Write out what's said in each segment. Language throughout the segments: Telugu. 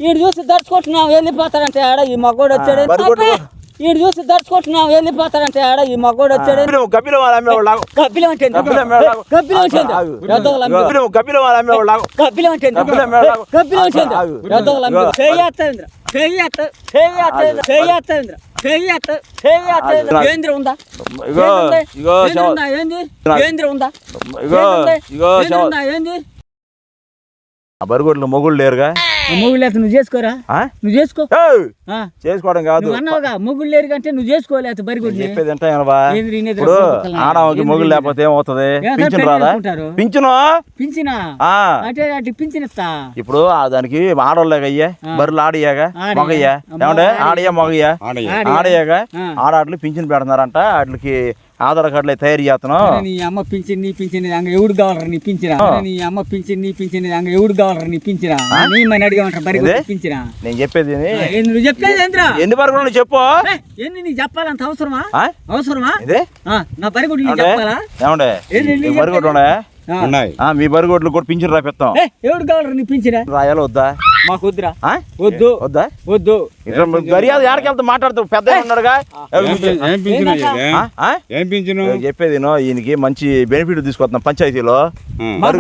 ఈడు చూసి దడుచుకుంటున్నావు వెళ్ళిపోతాడంటే ఆడ ఈ మగోడు వచ్చాడు. ఈడు చూసి దడుచుకుంటున్నావు వెళ్ళిపోతాడంటే ఆడ ఈ మగోడు వచ్చాడు. గబ్బిలం అంటే కేంద్రం ఉందా? కేంద్రం ఉందా? ఏంది బరిగొడ్లు మొగుళ్ళు లేరుగా? మొగుళ్ళు లేక నువ్వు చేసుకోరా? నువ్వు చేసుకో. చేసుకోవడం కాదు అన్నావుగా మొగుళ్ళు లేరు అంటే నువ్వు చేసుకోలేదు. బరిగొడ్లు చెప్పేది అంటే ఆడవాళ్ళకి మొగుళ్ళు లేకపోతే ఏమవుతుంది? పింఛన్ రాదా? పింఛనా అంటే పింఛన్ ఇస్తా. ఇప్పుడు దానికి ఆడవాళ్ళగా అయ్యా బర్రెలు ఆడియాగా మొగయ్యా ఏమంటే ఆడయ్యా మొగయ్యా ఆడయ్యాగా ఆడాట్లు పింఛన్ పెడుతున్నారంట. వాటికి ఆధార్ కార్డులు తయారు చేస్తున్నావు. నీ అమ్మ పింఛన్ నీ పింఛన్ ఎవడు కావాలరా? నీ పింఛరా? నీ అమ్మ పింఛన్ నీ పింఛన్ ఎవడు కావాలరా? నీ పింఛరా? నీ మని అడిగామంటారు బరి పింఛరా? నేను చెప్పేది నువ్వు చెప్పేది ఏంద్రా? ఎన్ని బరుగులు చెప్పు. ఎన్ని నీకు చెప్పాలంత అవసరమా? అవసరమా? నా బరిగొడ్లు చెప్పాలా? ఏమండే బరిగొడ్లు ఉన్నాయా? మీ బరిగొడ్లు కూడా పింఛన్ రాపిస్తాం. ఎవడు కావాలరా నీ పింఛరా? రాయాలి వద్దా? మాకు వద్దురా. వద్దు వద్దా? వద్దు. మర్యాద ఎక్కడికి వెళ్తా మాట్లాడుతావు? పెద్ద ఉన్నాడుగా చెప్పేది ఈయనకి మంచి బెనిఫిట్ తీసుకొస్తున్నాం పంచాయతీలో.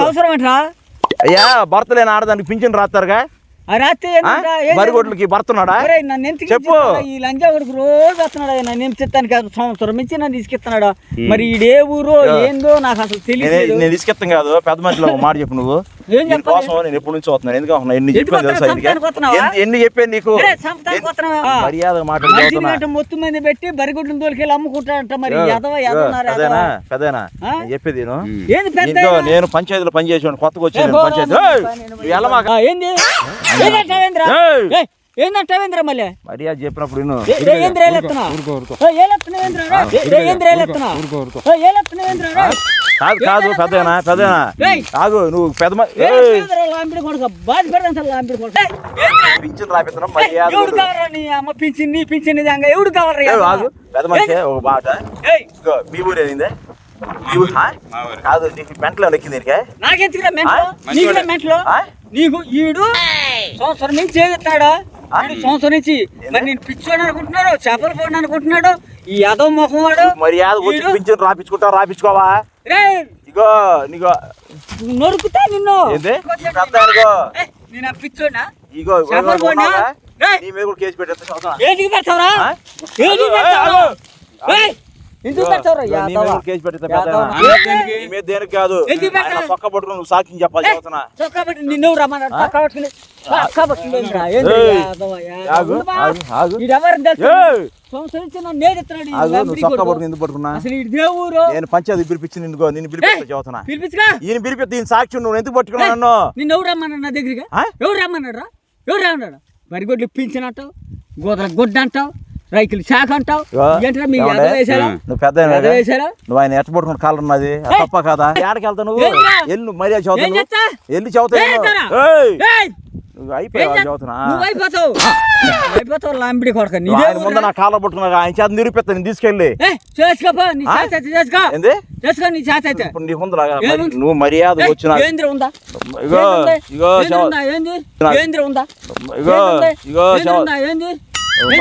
అవసరం అంటారా? అయ్యా భర్త లేని ఆడదానికి పింఛన్ రాస్తారుగా? బరిగొడ్లకి భర్తున్నాడా? చెప్పు. ఈ లంజావుడికి రోజు వస్తున్నాడు. నన్ను ఏం చెప్తాను సంవత్సరం నుంచి నన్ను తీసుకెళ్తున్నాడు. మరి ఈడే ఊరో ఏందో నాకు అసలు తెలియదు. నేను తీసుకెళ్తాను కాదు పెద్ద మనిషిలో మాట చెప్పు. నువ్వు కోసం నేను ఎప్పటి నుంచి వస్తున్నాను. ఎందుకు ఎన్ని చెప్పాను తెలుసా? ఎన్ని చెప్పాను నీకు? మర్యాద మాట మొత్తం మంది పెట్టి బరిగొడ్లను తోలికెళ్ళి అమ్ముకుంటాడంట. మరి పెద్దనా చెప్పేది నేను పంచాయతీలో పనిచేసాను. కొత్తగా వచ్చాను పంచాయతీ. ఏంది ఏందంటావేంద్ర మళ్ళీ మర్యాద చెప్పినప్పుడు కాదు కాదు పెద్దనా పెద్దనా కాదు నువ్వు పెద్ద పింఛన్ రాపిస్తున్నా మర్యాద పింఛన్ నీ పింఛన్ ఎవడు కావాలి? పెద్ద మనిషి ఒక మాట మీ ఊరు ఏదిందే? కాదు నీకు మెంటలో ఎక్కింది. నాకెందుకురా మెంటలో? నీకు ఈడు సంవత్సరం నుంచి ఏదిస్తున్నాడు? సంవత్సరం నుంచి మరి నేను పిచ్చోడు అనుకుంటున్నాడు, చేపలు పోండి అనుకుంటున్నాడు. ఈ యాదవ్ మొహం వాడు మర్యాద పింఛన్ రాపించుకోవా? ఇగో నీగో నొరుకుతా నిన్ను. నేను పిచ్చోడా? ఇగో నీ మీద కూడా కేసు పెట్టేస్తా. ఏంటికి పెడతావురా? ఏంటికి పెడతావు? ఎందుకు పెడతావురా? కేసు పెట్టేస్తా. దేనికి కాదు చొక్క పట్టుకుని నువ్వు సాక్ష్యం చెప్పాలి. చొక్కా పట్టి నిన్ను రమ్మన్నాడు. చొక్కా పట్టుకుని నేను పంచాయతీ పిలిపించి నిన్ను పిలిపిస్తా చదువుతున్నా. ఈయన పిలిపిస్తా ఈయన సాక్షి నువ్వు ఎందుకు పట్టుకున్నా? నన్ను నిన్ను ఎవరు రమ్మన్నాడు? నా దగ్గరికి ఎవరు రమ్మన్నాడు రా? ఎవరు రమ్మన్నాడు? బరిగొడ్లు ఇప్పించినట్టు గోదల గుడ్డ అంటావు, రైతులు శాఖ అంటావు. నువ్వు పెద్ద నువ్వు ఆయన ఎట్ట పట్టుకున్న కాలం ఉన్నది తప్ప కదా? ఏడకి వెళ్తావు నువ్వు? ఎల్లు మర్యాద చదువుతా ఎల్లి చదువుతా ముందు నా కాళ్ళ పట్టుకున్నా ఆయన చేత నిరూపిస్తా. నేను తీసుకెళ్ళి నువ్వు మర్యాద వచ్చిన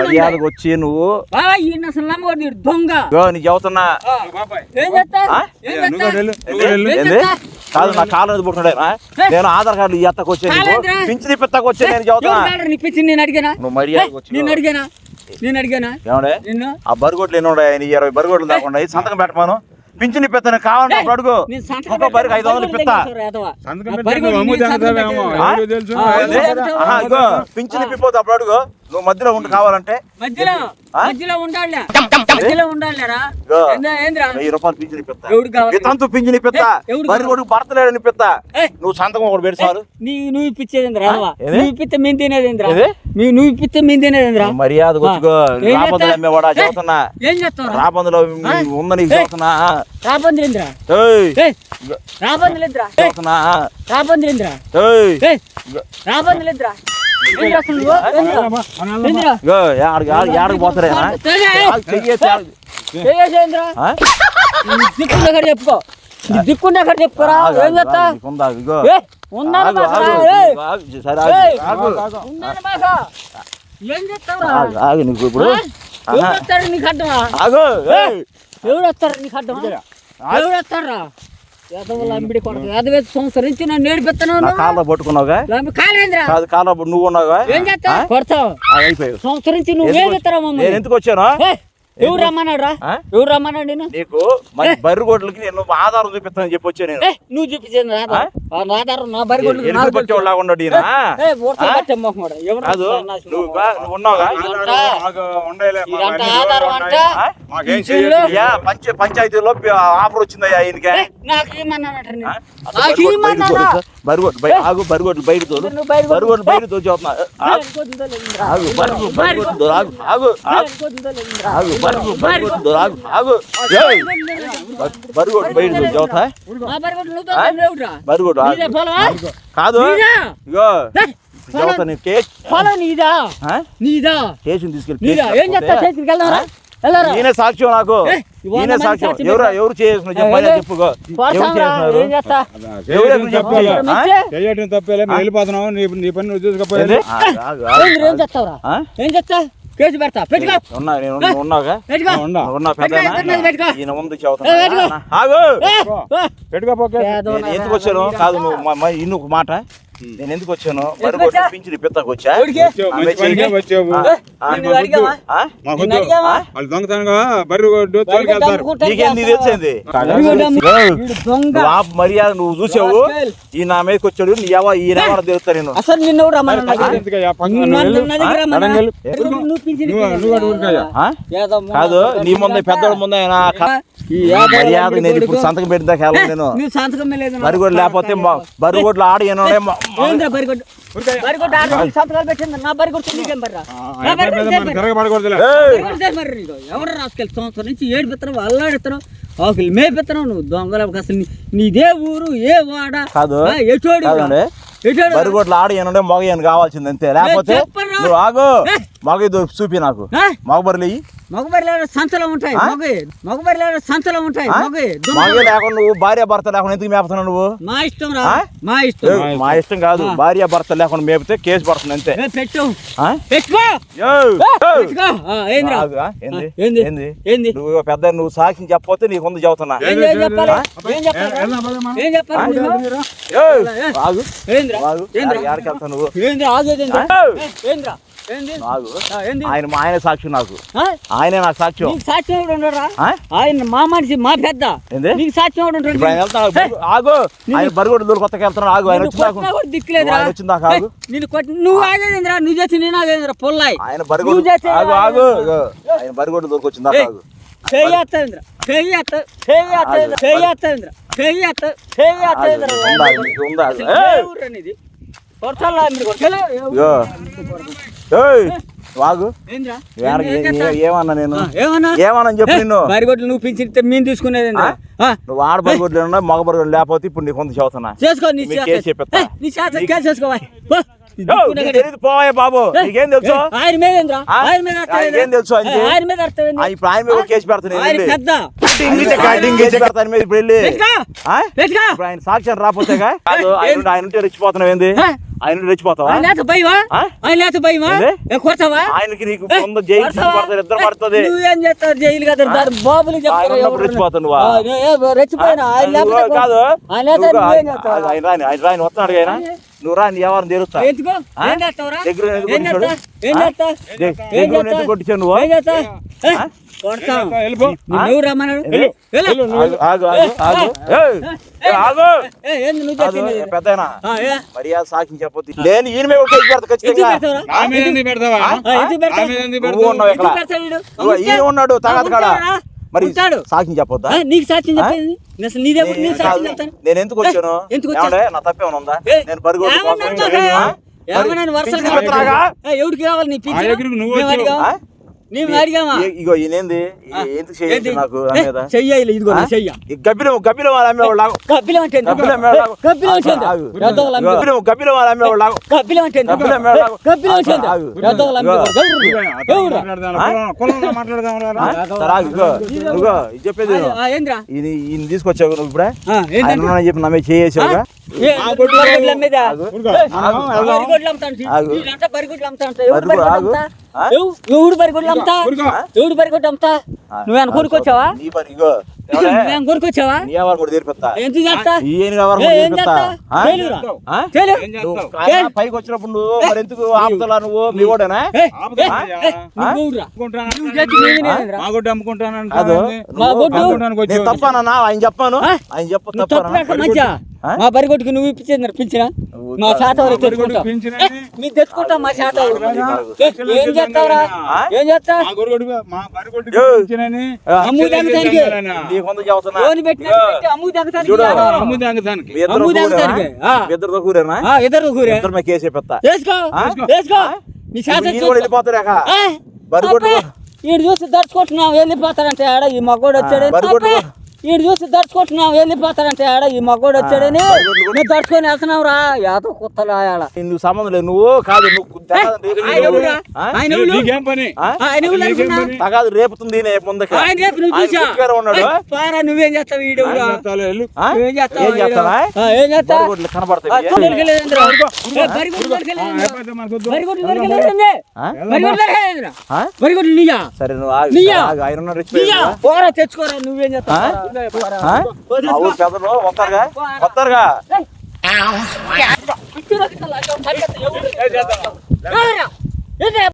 మర్యాదకు వచ్చి నువ్వు దొంగ నీకు చెబుతున్నా కాదు. నా కాలం పుట్టినాడు. నేను ఆధార్ కార్డు ఎత్తకు వచ్చాను, పింఛన్ ఇప్పిస్తాకు వచ్చాను. నేను చెబుతున్నా నువ్వు మర్యాదకు వచ్చి ఏమండే ఆ బరిగొడ్లు ఎన్ని ఉన్నాయి? 20 బరిగొడ్లు దాకుండా సంతకం పెట్టమాను. పింఛన్ ఇప్పిస్తాను కావాలంటే అప్పుడు అడుగు. ఒక్కొక్క బరికి 500 ఇప్పిస్తా. పింఛన్ ఇప్పిపోతే అప్పుడు అడుగు. నువ్వు మధ్యలో ఉండి కావాలంటే మధ్యలో ఉండాలి. 1000 రూపాయలు పింఛన్ ఇప్పిస్తా. వితంతు పింఛన్ ఇప్పిస్తా. బరి కొడుకు భర్త లేడని ఇప్పిస్తా. నువ్వు సంతకం ఒకటి పెడతారు. నువ్వు ఇప్పించేది నువ్వు ఇప్పిస్తే మేము తినేది నువ్వు ఇప్పిస్తే మేము తినేది మర్యాద వచ్చుకో. రాబందులు అమ్మేవాడా చెబుతున్నా? ఏం చేస్తావు? రాబందులో ఉందని చెబుతున్నా. రాబందులేంద్ర రాబందులేంద్ర రాబందులేంద్ర రాబందులేంద్ర ఏడకు పోతారా? చేసేంద్రా దిక్కుండా అక్కడ చెప్పుకో దిక్కుండా అక్కడ చెప్పుకోరా ఏం చేస్తా ఏం చేస్తావురా ఇప్పుడు ఎవరు వస్తారు నీకు అడ్డమా ఎవరు వస్తారు నీకు అడ్డమా ఎవరు వస్తారా అంబిడి కొడుకు 5 సంవత్సరం నుంచి నన్ను నేర్పిస్తున్నావు కాళ్ళ పట్టుకున్నావుగా కాలేంద్రా కాదు కాళ్ళ నువ్వు ఉన్నావుగా ఏం చేస్తా కొడతావు అయిపోయావు సంవత్సరం నుంచి నువ్వేం చేస్తారా మమ్మల్ని నేను ఎందుకు వచ్చాను ఎవరు రమ్మన్నాడు రా ఎవరు రమ్మన్నాడు నేను నీకు బర్రె గొడ్లకి నేను ఆధారం చూపిస్తానని చెప్పి వచ్చా నేను నువ్వు చూపించింది ఆధారం నా బరి పంచాయతీలో ఆఫర్ వచ్చిందయ్యా ఆయనకి బరిగొడ్లు బయట తోలు బరిగొడ్లు బయట తోలు చెప్తున్నా బరిగొడ్లు బయట తోలు చెబుతా బరిగొడ్డు కాదు ఇగో నేనే సాక్ష్యం నాకు నేనే సాక్ష్యం ఎవరు చేసిన చెప్పుకో చేయటం తప్పేలే మేము వెళ్ళిపోతున్నావు నీ పని నువ్వు చూసుకపోయింది ఏం చేస్తా కేసు పెడతా పెట్టుకో ఉన్నావుగా ఈయన ముందు పెట్టుకోపోకే ఎందుకు వచ్చాను కాదు నువ్వు ఇన్ను ఒక మాట నేను ఎందుకు వచ్చాను బరిగొడ్లు పింఛన్ పెత్తకు వచ్చా వాళ్ళు దొంగతనంగా బరిగొడ్డు నీకేంది తెలిసింది మర్యాద నువ్వు చూసావు ఈ నా మీదకి వచ్చాడు ఈయన తెలుస్తా నేను అసలు నిన్ను కాదు నీ ముందే పెద్దోళ్ళ ముందే మర్యాద నేను ఇప్పుడు సంతకం పెట్టిన నేను బరిగొడ్లు లేకపోతే బరిగొడ్లు ఆడ సంతకాలు పెట్టింది నా బరిగొడ్డు ఎవరు రాసుకెళ్ళి సంవత్సరం నుంచి ఏడిపిస్తున్నావు అల్లాడిస్తున్నావు ఆకులు మేపిస్తున్నావు నువ్వు దొంగల అసలు నీదే ఊరు ఏ వాడ ఎటోడు బరిగొడ్లు ఆడ మగ కావాల్సింది అంతే లేకపోతే నువ్వు ఆగు మగ చూపి నాకు మగబర్లు మగబర్రెలు సంతలో ఉంటాయి మగబర్రెలు సంతలో ఉంటాయి మగ లేకుండా నువ్వు భార్య భర్త లేకుండా ఎందుకు మేపుతున్నావు నువ్వు మా ఇష్టం రా మా ఇష్టం కాదు భార్య భర్త లేకుండా మేపితే కేసు పడుతుంది అంతే పెట్టు పెట్టుకో నువ్వు పెద్ద నువ్వు సాక్షి చెప్పకపోతే నీకు ఉంది చెబుతున్నా ఎక్కడికి వెళ్తావు నువ్వు ఆయన సాక్షి నాకు ఆయనే నాకు సాక్ష్యం సాక్ష్యం ఆయన మా మనిషి మా పెద్ద నీకు సాక్ష్యం ఆగు ఆయన బరిగొడ్డు దూరం కొత్తగా వెళ్తున్నాడు ఆగు ఆయన దిక్కులేదు వచ్చిందా ఆగు నువ్వు ఆగేంద్రా నువ్వు చేసి నేను ఆగేంద్ర పొల్లాయి ఆయన బరిగొడ్డు ఆగు ఆయన బరిగొడ్డు దూరకు వచ్చిందా ఆగు వాగు ఏమన్నా నేను ఏమన్నా చెప్పు నిన్ను బరిగొడ్లు నువ్వు పింఛన్ మేము తీసుకునేది నువ్వు ఆడ బరిగొడ్లు మగ బరిగొడ్లు లేకపోతే ఇప్పుడు నీకు కొంత చదువుతున్నా పోయే బాబు నీకేం తెలుసు ఆయన మీద ఏం తెలుసు ఆయన మీద ఇప్పుడు ఆయన మీద కేసు పెడతాను ఇప్పుడు వెళ్ళి ఆయన సాక్ష్యం రాకపోతే ఆయన ఉంటే రెచ్చిపోతున్నావు ఏంది ఆయన రెచ్చిపోతావా ఆయనకి నీకు జైలు పడతారు ఇద్దరు పడుతుంది నువ్వేం చేస్తావు జైలు కదా బాబులు రెచ్చిపోతావు రెచ్చిపోయినా కాదు ఆయన రాని వస్తున్నాడు ఆయన నువ్వు రాని ఎవరిని తెరుస్తా దగ్గర కొట్టించావు నువ్వు పెద్దనా మర్యాద సాక్షి చెప్పొద్దు నేను ఈయన మీద ఈయన ఉన్నాడు తర్వాత కాడ మరి సాక్షి చెప్పొద్దా నీకు సాక్ష్యం చెప్పింది నేను ఎందుకు వచ్చాను నా తప్పేమన్నా ఉందా నేను బరిగొడ్డు ఎవరికి కావాలి నీ నీవు అడిగామా ఇగో ఈయనేంది ఎందుకు చేయొచ్చు నాకు నా మీద చెయ్యాలి ఇదిగో చెయ్య ఈ గబ్బిలం వాళ్ళు అమ్మేవాళ్ళు కబ్బిలం అంటే గబ్బిలం అమ్మేవాళ్ళు కబ్బిలం అంటే గబ్బిలం వాళ్ళు అమ్మేవాళ్ళు కబ్బిలం అంటే కబ్బిలం అంటే చెప్పేది ఏంద్రా ఈయన తీసుకొచ్చావు నువ్వు ఇప్పుడే చెప్పి నమ్మే చేసావుగా ఎవడు బరిగొడ్లు అమ్ముతా ఎవడు బరిగొడ్డు అమ్ముతా నువ్వేనా కొనుక్కొచ్చావా నువ్వేం కొనుక్కొచ్చావా ఎంత చేస్తా పైకి వచ్చినప్పుడు నువ్వు మరి ఎందుకు ఆపుతలా నువ్వు మీ ఓడేనా తప్పనన్నా ఆయన చెప్పాను ఆయన చెప్పు తప్ప మా బరిగొట్టుకు నువ్వు ఇప్పించింది పిలిచిన మా శాతవరు తెచ్చుకుంటా నీ తెచ్చుకుంటా మా శాతవరు ఏం చేస్తావురా ఏం చేస్తా అమ్ము దగ్గడానికి ఇద్దరు కూరేనా ఇద్దరు కూరే ఇద్దరు కేసు పెడతా వేసుకో నీ శాతం వెళ్ళిపోతారా ఈడు చూసి దడుచుకుంటున్నావు వెళ్ళిపోతాడంటే ఆడ ఈ మగోడు వచ్చాడు ఈడు చూసి దడుచుకుంటున్నావు వెళ్ళిపోతాడంటే ఆడ ఈ మగోడు వచ్చాడని నువ్వు దడుచుకొని వెళ్తున్నావు రా యాదో కొత్తలు ఆయాల నువ్వు సంబంధం లేదు నువ్వు కాదు తగాదు రేపుతుంది ఉన్నాడు నువ్వేం చేస్తావు వీడు సరే నువ్వు తెచ్చుకోరా నువ్వేం చేస్తావు వస్తారుగా